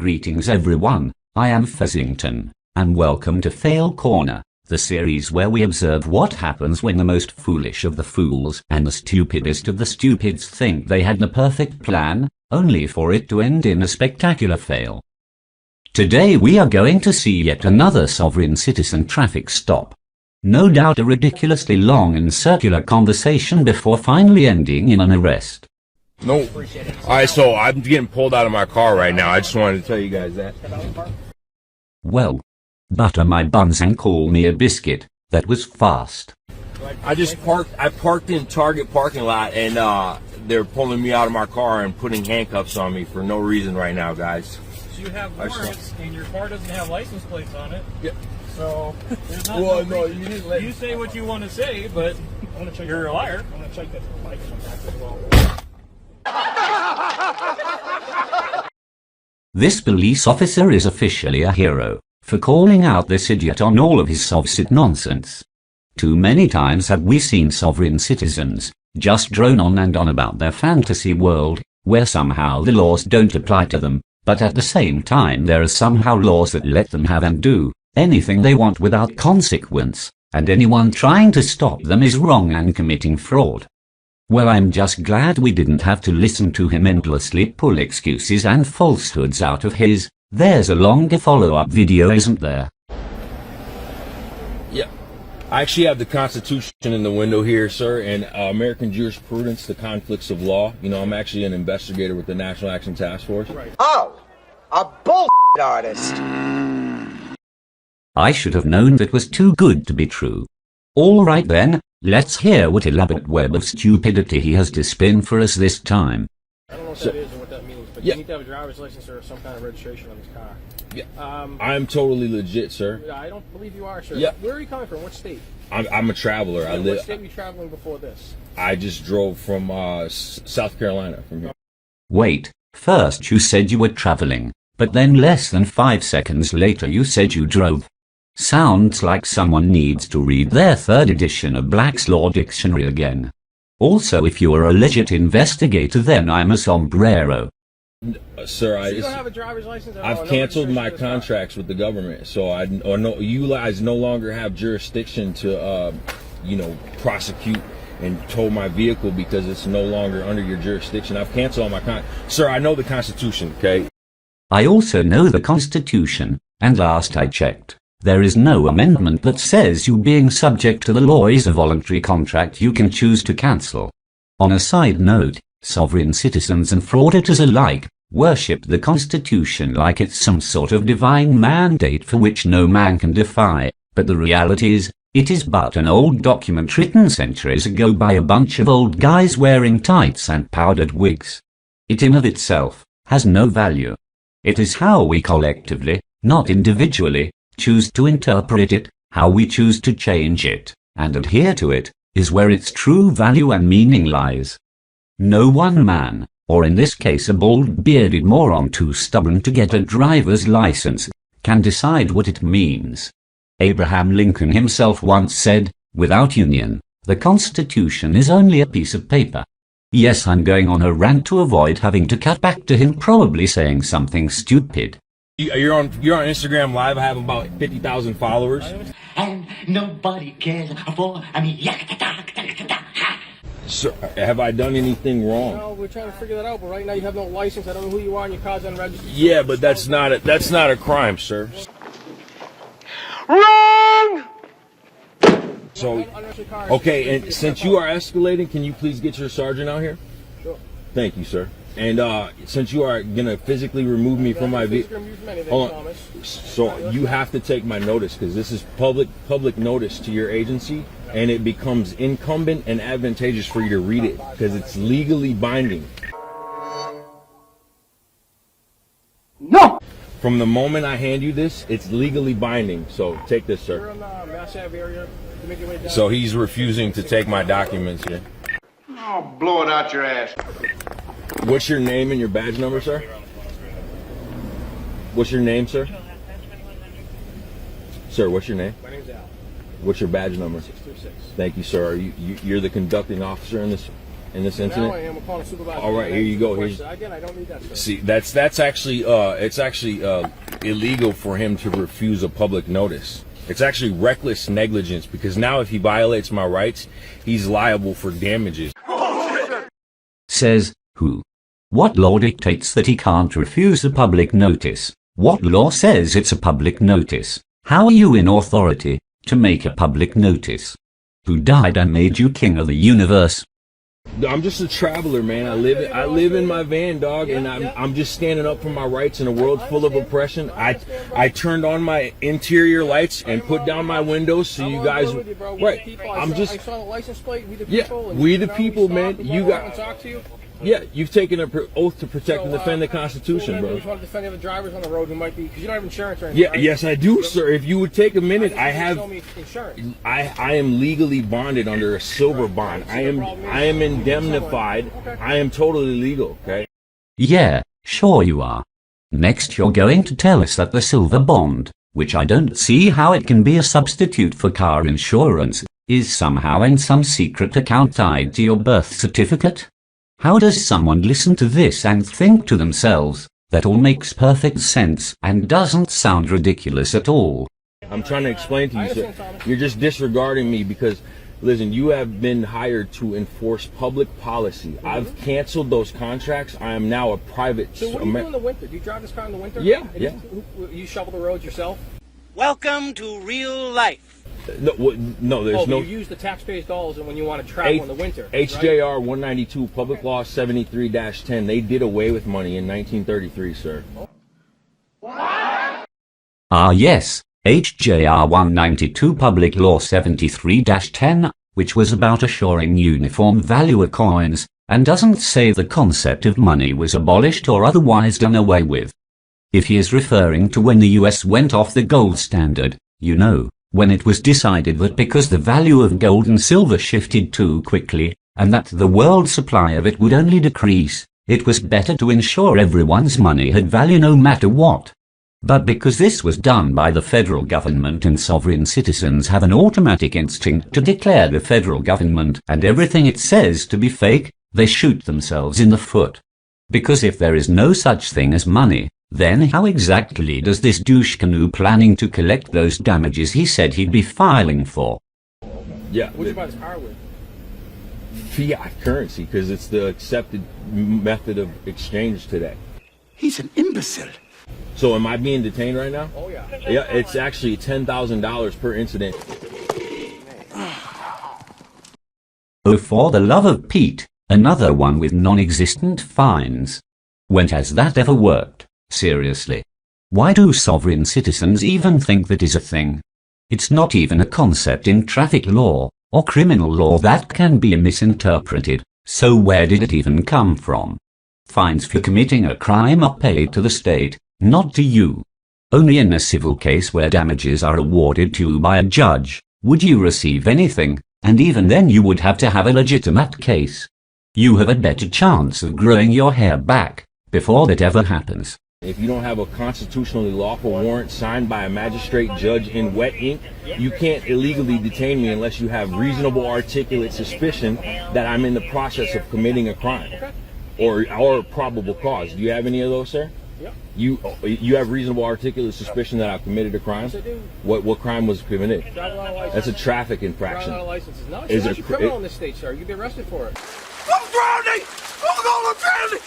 Greetings everyone, I am Fezzington, and welcome to Fail Corner, the series where we observe what happens when the most foolish of the fools and the stupidest of the stupids think they had the perfect plan, only for it to end in a spectacular fail. Today we are going to see yet another sovereign citizen traffic stop. No doubt a ridiculously long and circular conversation before finally ending in an arrest. No. Alright, so I'm getting pulled out of my car right now. I just wanted to tell you guys that. Well, butter my buns and call me a biscuit. That was fast. I parked in Target parking lot, and they're pulling me out of my car and putting handcuffs on me for no reason right now, guys. So you have warrants, and your car doesn't have license plates on it. Yeah. So there's not. Well, no, you didn't let. You say what you want to say, but I'm gonna check. You're a liar. I'm gonna check that bike in the back as well. This police officer is officially a hero for calling out this idiot on all of his sovcit nonsense. Too many times have we seen sovereign citizens just drone on and on about their fantasy world, where somehow the laws don't apply to them, but at the same time there are somehow laws that let them have and do anything they want without consequence, and anyone trying to stop them is wrong and committing fraud. Well, I'm just glad we didn't have to listen to him endlessly pull excuses and falsehoods out of his. There's a longer follow-up video, isn't there? Yeah. I actually have the Constitution in the window here, sir, and American jurisprudence, the conflicts of law. You know, I'm actually an investigator with the National Action Task Force. Right. Oh, a bull artist. I should have known that was too good to be true. All right then, let's hear what elaborate web of stupidity he has to spin for us this time. I don't know what that is or what that means, but you need to have a driver's license or some kind of registration on this car. Yeah. I'm totally legit, sir. I don't believe you are, sir. Yeah. Where are you coming from? What state? I'm a traveler. Yeah, I live. What state were you traveling before this? I just drove from South Carolina from here. Wait, first you said you were traveling, but then less than 5 seconds later you said you drove. Sounds like someone needs to read their 3rd edition of Black's Law Dictionary again. Also, if you are a legit investigator, then I'm a sombrero. Sir, so you don't have a driver's license? I've canceled my contracts with the government, so you guys no longer have jurisdiction to, prosecute and tow my vehicle because it's no longer under your jurisdiction. I've canceled all my Sir, I know the Constitution, okay? I also know the Constitution, and last I checked, there is no amendment that says you being subject to the law is a voluntary contract you can choose to cancel. On a side note, sovereign citizens and frauditors alike worship the Constitution like it's some sort of divine mandate for which no man can defy, but the reality is, it is but an old document written centuries ago by a bunch of old guys wearing tights and powdered wigs. It in of itself has no value. It is how we collectively, not individually, choose to interpret it, how we choose to change it, and adhere to it, is where its true value and meaning lies. No one man, or in this case a bald bearded moron too stubborn to get a driver's license, can decide what it means. Abraham Lincoln himself once said, without union, the Constitution is only a piece of paper. Yes, I'm going on a rant to avoid having to cut back to him probably saying something stupid. You're on Instagram Live. I have about 50,000 followers. And nobody cares for Sir, have I done anything wrong? No, we're trying to figure that out, but right now you have no license. I don't know who you are and your car's unregistered. Yeah, but that's not a crime, sir. Wrong! So, okay, and since you are escalating, can you please get your sergeant out here? Sure. Thank you, sir. And since you are gonna physically remove me from my vehicle, hold on. So you have to take my notice because this is public notice to your agency, and it becomes incumbent and advantageous for you to read it because it's legally binding. No! From the moment I hand you this, it's legally binding. So take this, We're sir. in the Mass Ave area. You make your way down. So he's refusing to take my documents here. Oh, blow it out your ass. What's your name and your badge number, sir? What's your name, sir? Sir, what's your name? My name's Al. What's your badge number? 626. Thank you, sir. You're the conducting officer in this? in this Now incident? I am. I'm calling a supervisor. All right, here you go. Here's, Again, I don't need that, sir. see, that's actually it's actually illegal for him to refuse a public notice. It's actually reckless negligence, because now if he violates my rights, he's liable for damages. Says who? What law dictates that he can't refuse a public notice? What law says it's a public notice? How are you in authority to make a public notice? Who died and made you king of the universe? I'm just a traveler, man. I live in my van, dog, and I'm just standing up for my rights in a world full of oppression. I turned on my interior lights and put down my windows so you guys. Right. I'm just. I saw the license plate. We the Yeah, people. we the people, man. You got. Talk to you. Yeah, you've taken an oath to protect and defend the Constitution, bro. You just want to defend the other drivers on the road who might be, because you don't have insurance or anything. Yeah, yes, I do, sir. If you would take a minute, I have. Show me insurance. I am legally bonded under a silver bond. I am indemnified. I am totally legal. Okay. Yeah, sure you are. Next you're going to tell us that the silver bond, which I don't see how it can be a substitute for car insurance, is somehow in some secret account tied to your birth certificate? How does someone listen to this and think to themselves, that all makes perfect sense and doesn't sound ridiculous at all? I'm trying to explain to you, sir. You're just disregarding me because, listen, you have been hired to enforce public policy. I've canceled those contracts. I am now a private. So what do you do in the winter? Do you drive this car in the winter? Yeah, yeah. You shovel the roads yourself? Welcome to real life. No, there's no. You use the taxpayers' dollars and when you want to travel in the winter. HJR 192, Public Law 73-10. They did away with money in 1933, sir. Ah yes, HJR 192 Public Law 73-10, which was about assuring uniform value of coins, and doesn't say the concept of money was abolished or otherwise done away with. If he is referring to when the US went off the gold standard, you know, when it was decided that because the value of gold and silver shifted too quickly, and that the world supply of it would only decrease, it was better to ensure everyone's money had value no matter what. But because this was done by the federal government and sovereign citizens have an automatic instinct to declare the federal government and everything it says to be fake, they shoot themselves in the foot. Because if there is no such thing as money, then how exactly does this douche canoe planning to collect those damages he said he'd be filing for? Yeah. What'd you buy this car with? Fiat currency, because it's the accepted method of exchange today. He's an imbecile. So am I being detained right now? Oh, yeah. Yeah, it's actually $10,000 per incident. Oh, for the love of Pete, another one with non-existent fines. When has that ever worked? Seriously. Why do sovereign citizens even think that is a thing? It's not even a concept in traffic law or criminal law that can be misinterpreted, so where did it even come from? Fines for committing a crime are paid to the state, not to you. Only in a civil case where damages are awarded to you by a judge would you receive anything, and even then you would have to have a legitimate case. You have a better chance of growing your hair back before that ever happens. If you don't have a constitutionally lawful warrant signed by a magistrate judge in wet ink, you can't illegally detain me unless you have reasonable articulate suspicion that I'm in the process of committing a crime or probable cause. Do you have any of those, sir? Yeah. You have reasonable articulate suspicion that I've committed a crime? Yes, I do. What crime was committed? Driving without a license. That's a traffic infraction. Driving without a license is not. Is It's it- criminal in this state, sir. You'd be arrested for it. I'm drowning! I'm drowning!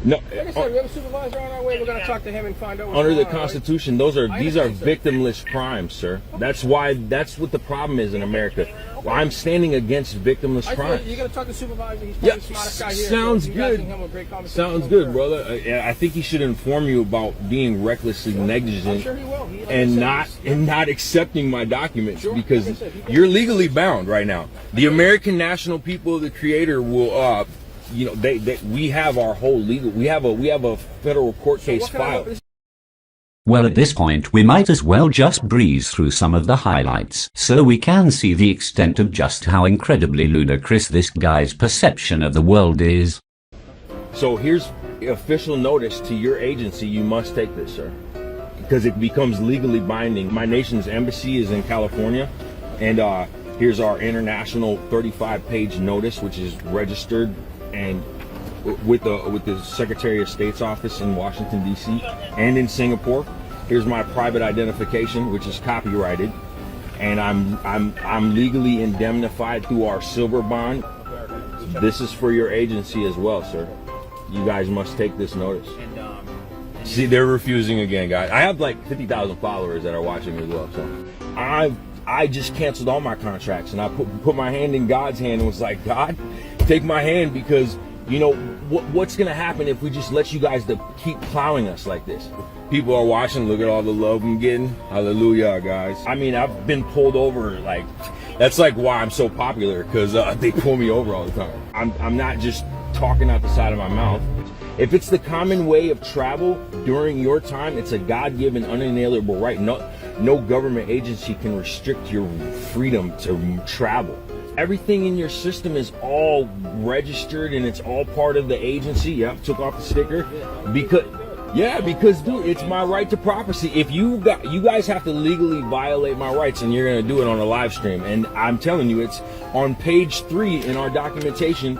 No, Like I said, we have a supervisor on our way. We're going to talk to him and find out what's under the going on, all right? Constitution, these are victimless crimes, sir. That's what the problem is in America. I'm standing against victimless I crimes. you're going to talk to the supervisor. He's Yeah, probably the smartest guy here. sounds so you guys good. can have a great conversation Sounds over good, there. brother. I think he should inform you about being recklessly I'm negligent sure he will. Like I and said, not accepting my documents Sure. because Like I said, you're legally bound right now. The American National People of the Creator will we have our whole legal we have a federal court case what kind filed. of- Well, at this point we might as well just breeze through some of the highlights so we can see the extent of just how incredibly ludicrous this guy's perception of the world is. So here's official notice to your agency. You must take this, sir, because it becomes legally binding. My nation's embassy is in California, and Here's our international 35-page notice, which is registered and with the Secretary of State's office in Washington, D.C. and in Singapore. Here's my private identification, which is copyrighted, and I'm legally indemnified through our silver bond. This is for your agency as well, sir. You guys must take this notice. See, they're refusing again, guys. I have like 50,000 followers that are watching as well, so I just canceled all my contracts, and I put my hand in God's hand and was like, God, take my hand, because you know what's gonna happen if we just let you guys to keep plowing us like this. People are watching. Look at all the love I'm getting. Hallelujah, guys. I mean, I've been pulled over. Like, that's like why I'm so popular, because they pull me over all the time. I'm not just talking out the side of my mouth. If it's the common way of travel during your time, it's a God-given, unalienable right. No government agency can restrict your freedom to travel. Everything in your system is all registered, and it's all part of the agency. Yep, took off the sticker. Because dude, it's my right to privacy. If you guys have to legally violate my rights, and you're gonna do it on a live stream. And I'm telling you, it's on page 3 in our documentation.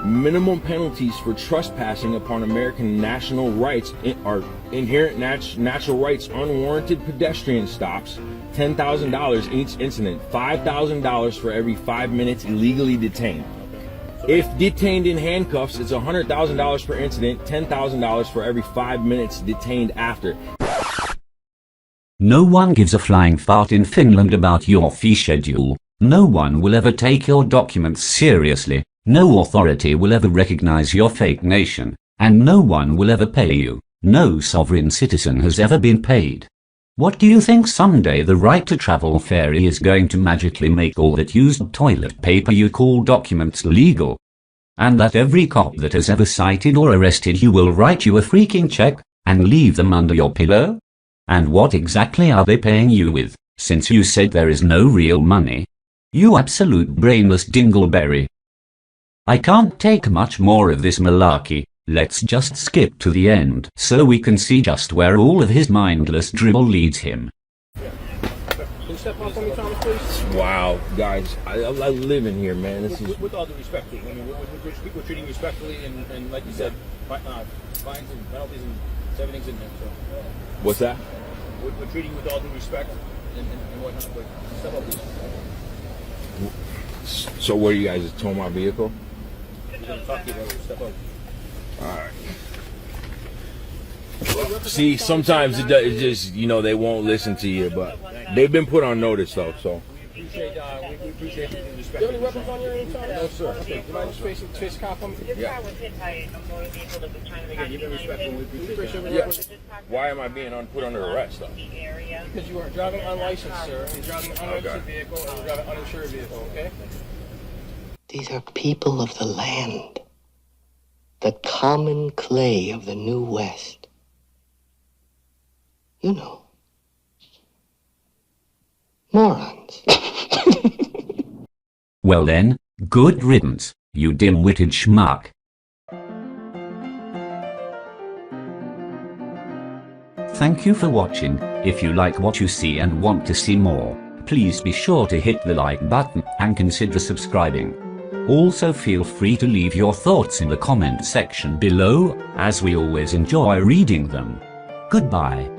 Minimum penalties for trespassing upon American national rights are inherent natural rights, unwarranted pedestrian stops, $10,000 each incident, $5,000 for every 5 minutes illegally detained. If detained in handcuffs, it's $100,000 per incident, $10,000 for every 5 minutes detained after. No one gives a flying fart in Finland about your fee schedule. No one will ever take your documents seriously. No authority will ever recognize your fake nation, and no one will ever pay you. No sovereign citizen has ever been paid. What do you think someday the right to travel fairy is going to magically make all that used toilet paper you call documents legal? And that every cop that has ever cited or arrested you will write you a freaking check and leave them under your pillow? And what exactly are they paying you with, since you said there is no real money? You absolute brainless dingleberry. I can't take much more of this malarkey. Let's just skip to the end so we can see just where all of his mindless dribble leads him. Can you step off on me, Thomas, please? Wow, guys, I live in here, man. This is with all due respect, I mean, we're treating you respectfully, and like you said, fines and penalties and everything's in there. So. What's that? We're treating you with all due respect and whatnot. But step up, please. So what, you guys tow my vehicle? Talk to you about it. Step up. Alright. See, sometimes it just, you know, they won't listen to you, but they've been put on notice though, so. We appreciate the respect. Do you have any weapons on you or anything? No, sir. Okay, do you mind just face cop on me? This car was hit by a motor vehicle that was trying to Again, you've been respectful. We appreciate it. Yeah. Why am I being put under arrest though? Because you are driving unlicensed, sir. You're driving an unregistered vehicle, and you're driving an uninsured vehicle, okay? These are people of the land, the common clay of the New West. You know, morons. Well then, good riddance, you dim-witted schmuck. Thank you for watching. If you like what you see and want to see more, please be sure to hit the like button and consider subscribing. Also feel free to leave your thoughts in the comment section below, as we always enjoy reading them. Goodbye.